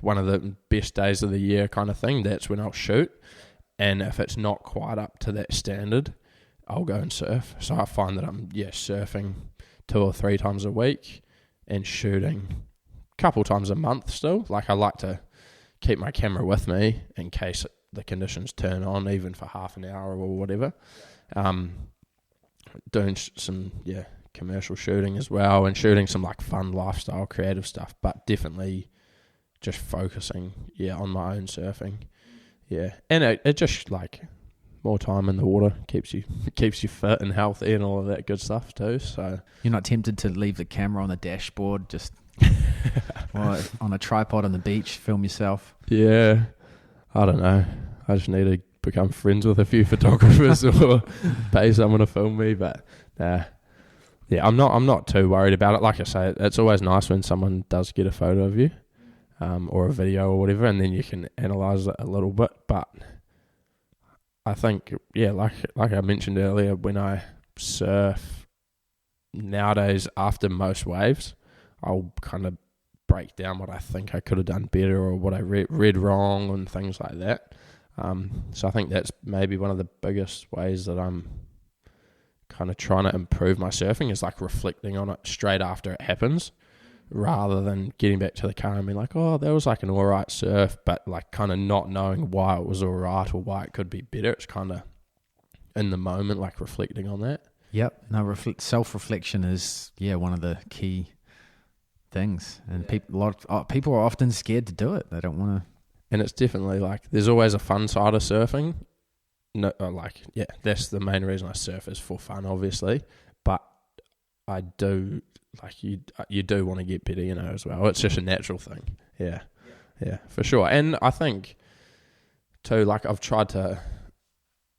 one of the best days of the year kind of thing. That's when I'll shoot, and if it's not quite up to that standard, I'll go and surf. So I find that I'm surfing 2 or 3 times a week and shooting a couple times a month still. Like, I like to keep my camera with me in case the conditions turn on, even for half an hour or whatever. Doing some commercial shooting as well, and shooting some like fun lifestyle creative stuff, but definitely just focusing on my own surfing. And it just, like, more time in the water keeps you fit and healthy and all of that good stuff too. So you're not tempted to leave the camera on the dashboard, just or on a tripod on the beach, film yourself? I don't know, I just need to become friends with a few photographers or pay someone to film me, but I'm not too worried about it. Like I say, it's always nice when someone does get a photo of you, or a video or whatever, and then you can analyze it a little bit. But I think, like I mentioned earlier, when I surf nowadays, after most waves, I'll kind of break down what I think I could have done better, or what I read wrong, and things like that. So I think that's maybe one of the biggest ways that I'm kind of trying to improve my surfing, is like reflecting on it straight after it happens, rather than getting back to the car and being like, oh, that was like an alright surf, but like kind of not knowing why it was alright or why it could be better. It's kind of in the moment, like reflecting on that. Yep. No, self-reflection is one of the key things, and people are often scared to do it. They don't want to. And it's definitely like, there's always a fun side of surfing. No, that's the main reason I surf, is for fun, obviously. But I do, like, you do want to get better, as well. It's just a natural thing. Yeah, for sure. And I think too, like, I've tried to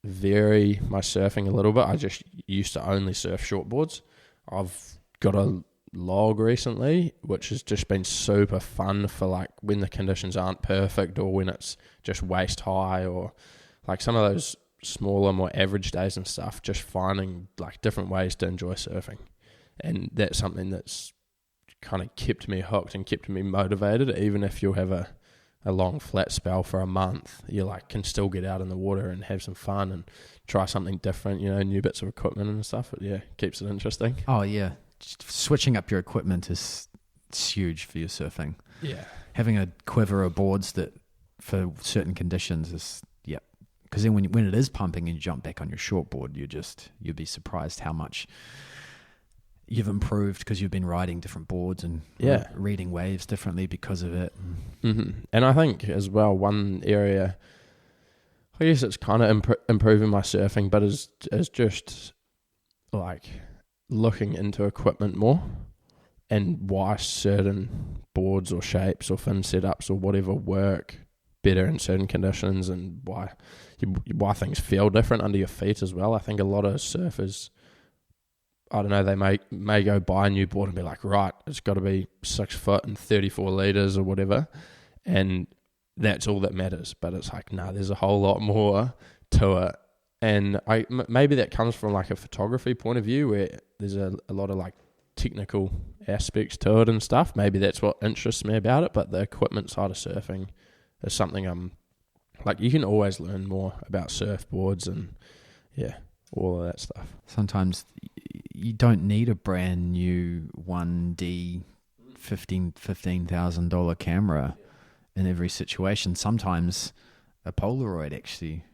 vary my surfing a little bit. I just used to only surf shortboards. I've got a log recently, which has just been super fun for, like, when the conditions aren't perfect, or when it's just waist high, or like some of those smaller, more average days and stuff, just finding like different ways to enjoy surfing. And that's something that's kind of kept me hooked and kept me motivated. Even if you'll have a long flat spell for a month, you like can still get out in the water and have some fun and try something different, new bits of equipment and stuff. It keeps it interesting. Oh yeah, just switching up your equipment is huge for your surfing. Having a quiver of boards that for certain conditions is because then when it is pumping and you jump back on your shortboard, you'd be surprised how much you've improved, because you've been riding different boards and reading waves differently because of it. Mm-hmm. And I think as well, one area, I guess it's kind of improving my surfing, but is just like looking into equipment more, and why certain boards or shapes or fin setups or whatever work better in certain conditions, and why things feel different under your feet as well. I think a lot of surfers, I don't know, they may go buy a new board and be like, right, it's got to be 6 foot and 34 litres or whatever, and that's all that matters. But it's like, no, there's a whole lot more to it. And maybe that comes from like a photography point of view, where there's a lot of like technical aspects to it and stuff. Maybe that's what interests me about it. But the equipment side of surfing is something I'm like, you can always learn more about surfboards and all of that stuff. Sometimes you don't need a brand new 1D $15,000 camera in every situation. Sometimes a Polaroid actually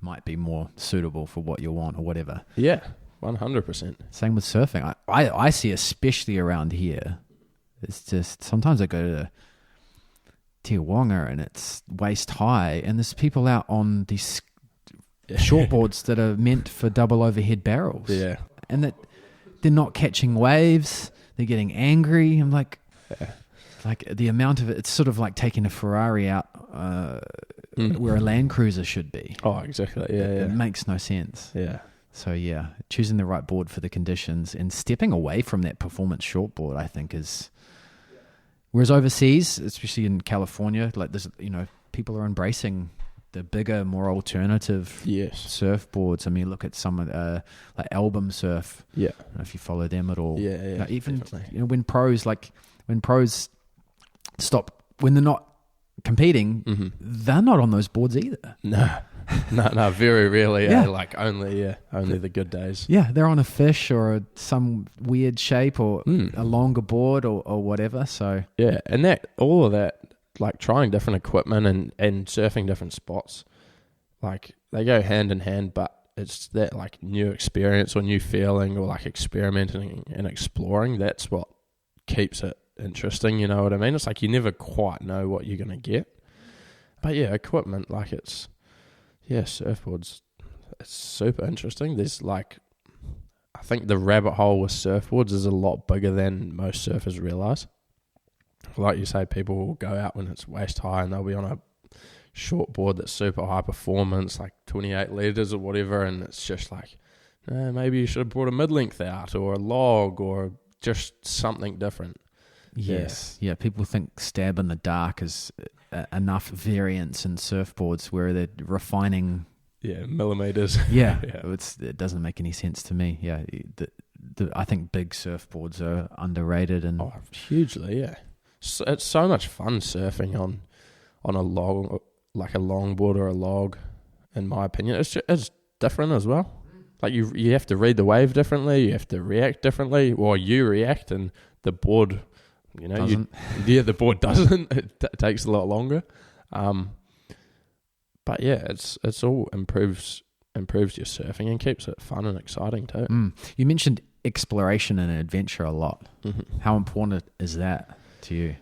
might be more suitable for what you want or whatever. Yeah, 100%. Same with surfing. I see, especially around here, it's just, sometimes I go to Tijuana and it's waist high, and there's people out on these shortboards that are meant for double overhead barrels. Yeah. And that they're not catching waves, they're getting angry. I'm like, like the amount of it, it's sort of like taking a Ferrari out where a Land Cruiser should be. Oh, exactly. Yeah, It makes no sense. Yeah. So choosing the right board for the conditions and stepping away from that performance shortboard, I think is. Whereas overseas, especially in California, like there's, people are embracing the bigger, more alternative surfboards. I mean, look at some of like Album Surf. Yeah, I don't know if you follow them at all. Yeah. Like even when pros stop, when they're not competing, they're not on those boards either. No, very rarely. Like only the good days. Yeah, they're on a fish or some weird shape or a longer board or whatever. So and all of that, like trying different equipment and surfing different spots, like they go hand in hand. But it's that like new experience or new feeling or like experimenting and exploring. That's what keeps it interesting. You know what I mean? It's like you never quite know what you're gonna get. But equipment, like surfboards, it's super interesting. There's like, I think the rabbit hole with surfboards is a lot bigger than most surfers realise. Like you say, people will go out when it's waist high and they'll be on a short board that's super high performance, like 28 litres or whatever, and it's just like, maybe you should have brought a mid-length out or a log or just something different. Yes. Yeah, people think stab in the dark is enough variance in surfboards where they're refining millimeters. It doesn't make any sense to me. I think big surfboards are underrated and hugely. So it's so much fun surfing on a log, like a longboard or a log. In my opinion, it's different as well. Like you have to read the wave differently, you have to react differently, or you react and the board. The board doesn't. It takes a lot longer, but it's all improves your surfing and keeps it fun and exciting too. You mentioned exploration and adventure a lot. How important is that to you?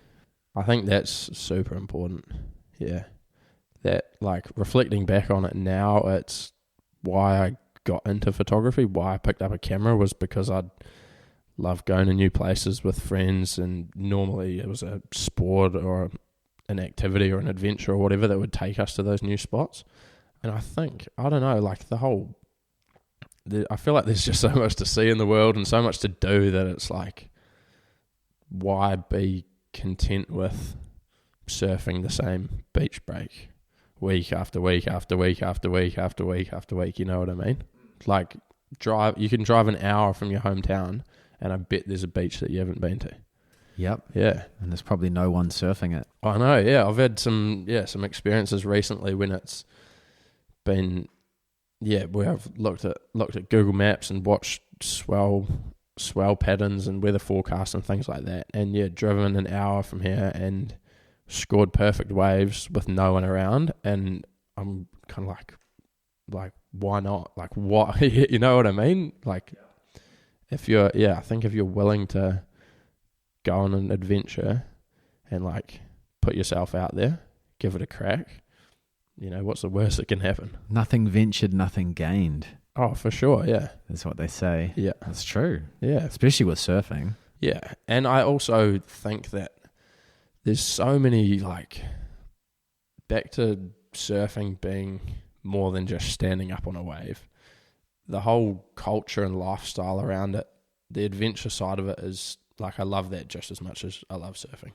I think that's super important. Yeah, that like reflecting back on it now, it's why I got into photography. Why I picked up a camera was because I'd love going to new places with friends, and normally it was a sport or an activity or an adventure or whatever that would take us to those new spots. And I think, I don't know, like I feel like there's just so much to see in the world and so much to do that it's like, why be content with surfing the same beach break week after week after week after week after week after week, you know what I mean? Like you can drive an hour from your hometown and I bet there's a beach that you haven't been to. Yep. Yeah. And there's probably no one surfing it. I know, yeah. I've had some experiences recently when it's been, where I've looked at Google Maps and watched swell patterns and weather forecasts and things like that. And driven an hour from here and scored perfect waves with no one around. And I'm kind of like, why not? Like, what? You know what I mean? Like, I think if you're willing to go on an adventure and like put yourself out there, give it a crack, what's the worst that can happen? Nothing ventured, nothing gained. Oh, for sure, yeah. That's what they say. Yeah. That's true. Yeah. Especially with surfing. Yeah. And I also think that there's so many like back to surfing being more than just standing up on a wave. The whole culture and lifestyle around it, the adventure side of it is like, I love that just as much as I love surfing.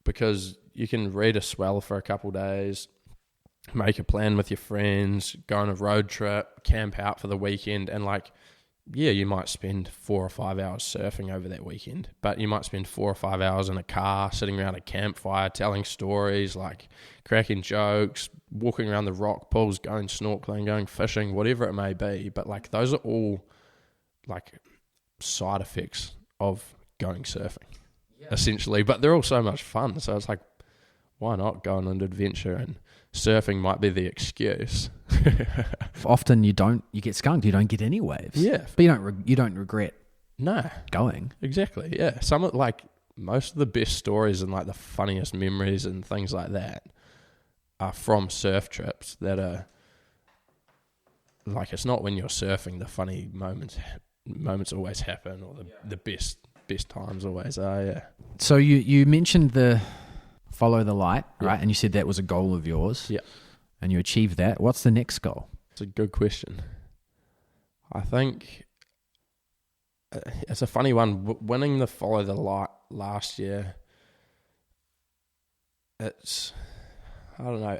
Because you can read a swell for a couple days, make a plan with your friends, go on a road trip, camp out for the weekend, and like, yeah, you might spend 4 or 5 hours surfing over that weekend, but you might spend 4 or 5 hours in a car, sitting around a campfire, telling stories, like cracking jokes, walking around the rock pools, going snorkeling, going fishing, whatever it may be. But like, those are all like side effects of going surfing, essentially. But they're all so much fun. So it's like, why not go on an adventure? And surfing might be the excuse. Often you get skunked, you don't get any waves. Yeah. But you don't regret going. Exactly, yeah. Some of, like, most of the best stories and like the funniest memories and things like that are from surf trips that are like, it's not when you're surfing the funny moments always happen, or the best times always are, yeah. So you mentioned the follow the light, right? Yeah. And you said that was a goal of yours. Yeah. And you achieved that. What's the next goal? It's a good question. I think it's a funny one. Winning the follow the light last year, I don't know.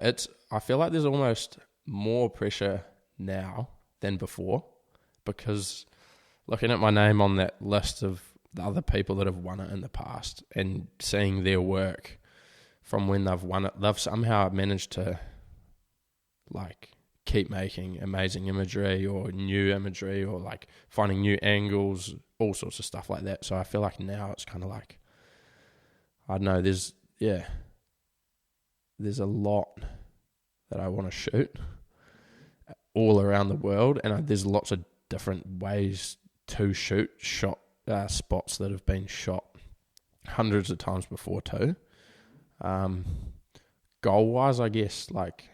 I feel like there's almost more pressure now than before, because looking at my name on that list of the other people that have won it in the past and seeing their work from when they've won it, they've somehow managed to like keep making amazing imagery or new imagery, or like finding new angles, all sorts of stuff like that. So I feel like now it's kind of like, I don't know, there's a lot that I want to shoot all around the world, and there's lots of different ways to shoot spots that have been shot hundreds of times before too. Goal wise, I guess, like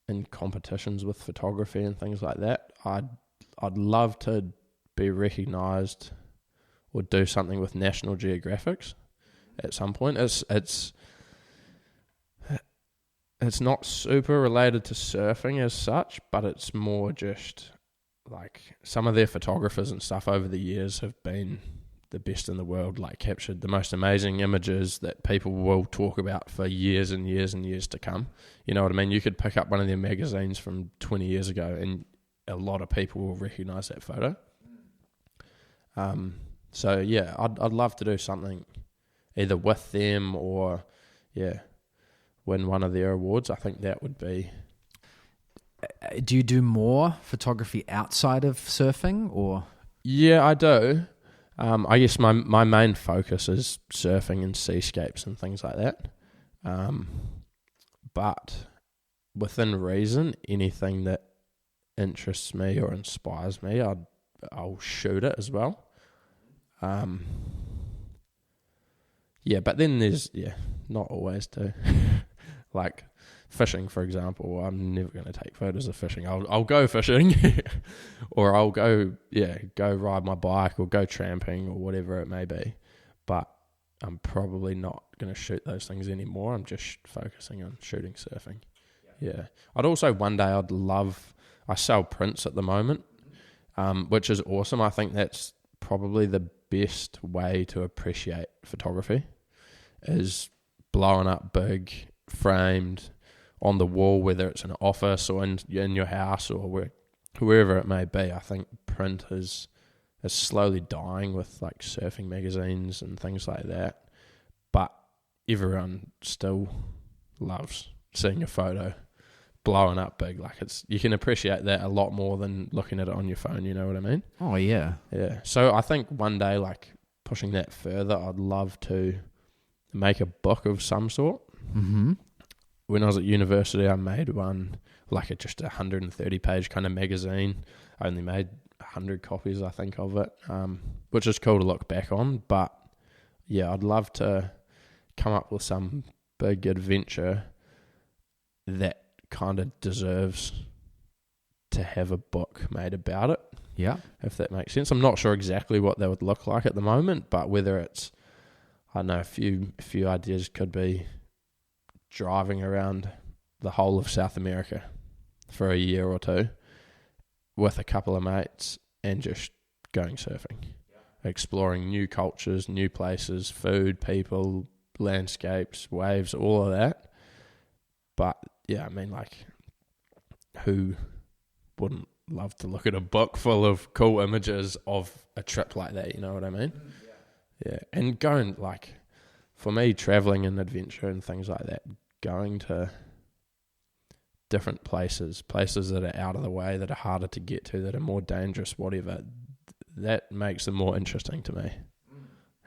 in competitions with photography and things like that, I'd love to be recognised or do something with National Geographics at some point. It's not super related to surfing as such, but it's more just like some of their photographers and stuff over the years have been the best in the world, like captured the most amazing images that people will talk about for years and years and years to come. You know what I mean? You could pick up one of their magazines from 20 years ago and a lot of people will recognise that photo. So yeah, I'd love to do something either with them or win one of their awards. I think that would be. Do you do more photography outside of surfing, or? Yeah, I do. I guess my main focus is surfing and seascapes and things like that. But within reason, anything that interests me or inspires me, I'll shoot it as well. But then there's, not always do. Like fishing, for example, I'm never going to take photos of fishing. I'll go fishing or I'll go ride my bike or go tramping or whatever it may be. But I'm probably not going to shoot those things anymore. I'm just focusing on shooting surfing. Yeah. I'd also one day I sell prints at the moment, which is awesome. I think that's probably the best way to appreciate photography, is blowing up big, framed, on the wall, whether it's an office or in your house or wherever it may be. I think print is slowly dying with like surfing magazines and things like that. But everyone still loves seeing a photo blowing up big. Like you can appreciate that a lot more than looking at it on your phone, you know what I mean? Oh yeah. Yeah. So I think one day, like pushing that further, I'd love to make a book of some sort. Mm-hmm. When I was at university, I made one, like just 130-page kind of magazine. I only made 100 copies, I think, of it, which is cool to look back on. But yeah, I'd love to come up with some big adventure that kind of deserves to have a book made about it. Yeah. If that makes sense. I'm not sure exactly what that would look like at the moment, but whether it's, I don't know, a few ideas could be driving around the whole of South America for a year or two with a couple of mates and just going surfing, exploring new cultures, new places, food, people, landscapes, waves, all of that. But yeah, I mean, like, who wouldn't love to look at a book full of cool images of a trip like that, you know what I mean? Yeah. And going, like, for me, traveling and adventure and things like that, going to different places that are out of the way, that are harder to get to, that are more dangerous, whatever, that makes them more interesting to me.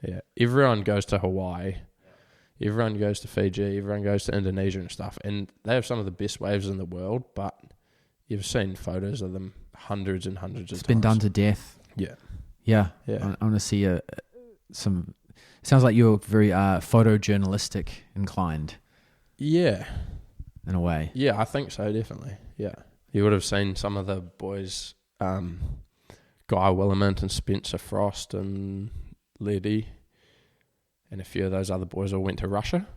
Yeah. Everyone goes to Hawaii. Everyone goes to Fiji. Everyone goes to Indonesia and stuff. And they have some of the best waves in the world, but you've seen photos of them hundreds and hundreds of times. It's been done to death. Yeah. Yeah. Yeah. I want to see some... Sounds like you're very photojournalistic inclined. Yeah. In a way. Yeah, I think so, definitely. Yeah. You would have seen some of the boys, Guy Willamant and Spencer Frost and Leddy, and a few of those other boys all went to Russia.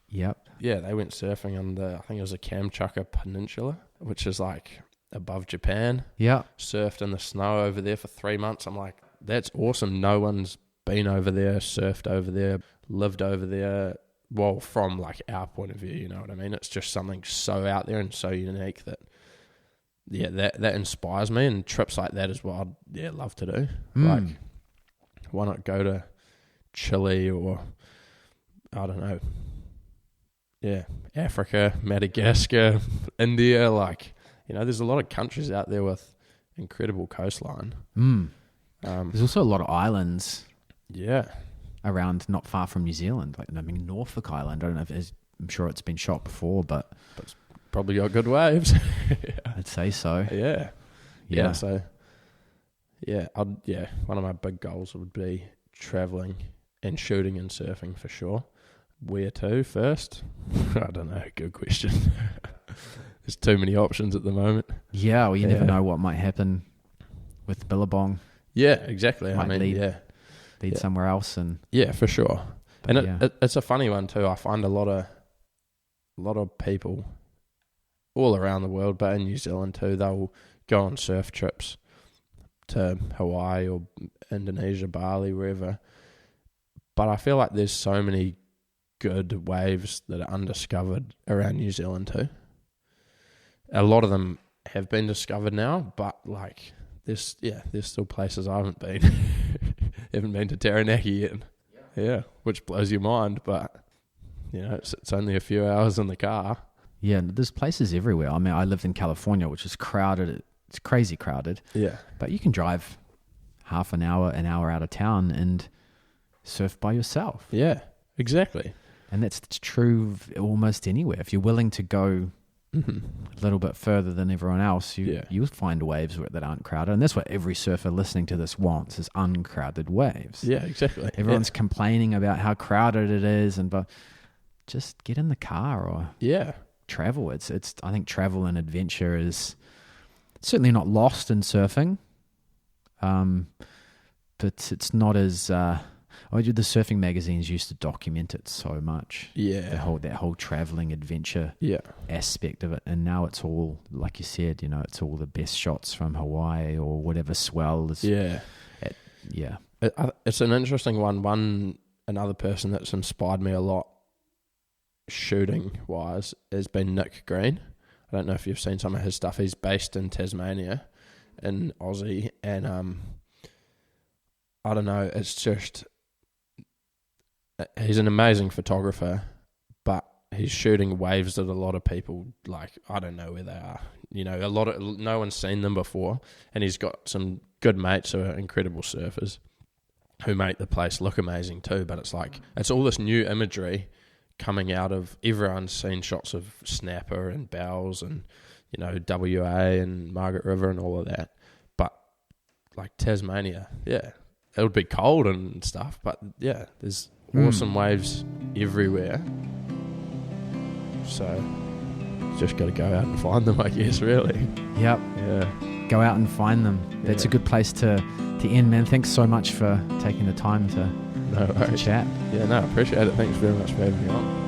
Yep. Yeah, they went surfing on I think it was the Kamchatka Peninsula, which is like above Japan. Yeah. Surfed in the snow over there for 3 months. I'm like, that's awesome. No one's been over there, surfed over there, lived over there. Well, from like our point of view, you know what I mean? It's just something so out there and so unique that, yeah, that inspires me. And trips like that is what I'd love to do. Like, why not go to Chile or, I don't know, Africa, Madagascar, India. Like, you know, there's a lot of countries out there with incredible coastline. There's also a lot of islands. Yeah. Around not far from New Zealand. Like, I mean, Norfolk Island. I don't know if I'm sure it's been shot before, but it's probably got good waves. Yeah. I'd say so. Yeah. So, one of my big goals would be traveling and shooting and surfing for sure. Where to first? I don't know. Good question. There's too many options at the moment. Yeah, well, you never know what might happen with Billabong. Yeah, exactly. Might lead somewhere else, and for sure. And it's a funny one too. I find a lot of people all around the world, but in New Zealand too, they'll go on surf trips to Hawaii or Indonesia, Bali, wherever. But I feel like there's so many good waves that are undiscovered around New Zealand too. A lot of them have been discovered now, but like there's still places I haven't been. Haven't been to Taranaki yet. Yeah, which blows your mind, but you know, it's only a few hours in the car. Yeah, there's places everywhere. I mean, I lived in California, which is crowded. It's crazy crowded. Yeah. But you can drive half an hour out of town and surf by yourself. Yeah, exactly. And that's true of almost anywhere. If you're willing to go a little bit further than everyone else, you'll find waves that aren't crowded. And that's what every surfer listening to this wants, is uncrowded waves. Yeah, exactly. Everyone's complaining about how crowded it is, but just get in the car or travel. It's I think travel and adventure is certainly not lost in surfing, but it's not as... the surfing magazines used to document it so much. Yeah. That whole traveling adventure aspect of it. And now it's all, like you said, you know, it's all the best shots from Hawaii or whatever swell is. Yeah. It's an interesting one. Another person that's inspired me a lot shooting wise has been Nick Green. I don't know if you've seen some of his stuff. He's based in Tasmania in Aussie. And I don't know, it's just... He's an amazing photographer, but he's shooting waves that a lot of people, like, I don't know where they are. You know, no one's seen them before, and he's got some good mates who are incredible surfers who make the place look amazing too. But it's like, it's all this new imagery coming out of, everyone's seen shots of Snapper and Bells and, you know, WA and Margaret River and all of that. But like Tasmania, it would be cold and stuff, but there's awesome waves everywhere. So just got to go out and find them, I guess, really. Yep. Yeah. Go out and find them. That's a good place to end, man. Thanks so much for taking the time to chat. Yeah, no, I appreciate it. Thanks very much for having me on.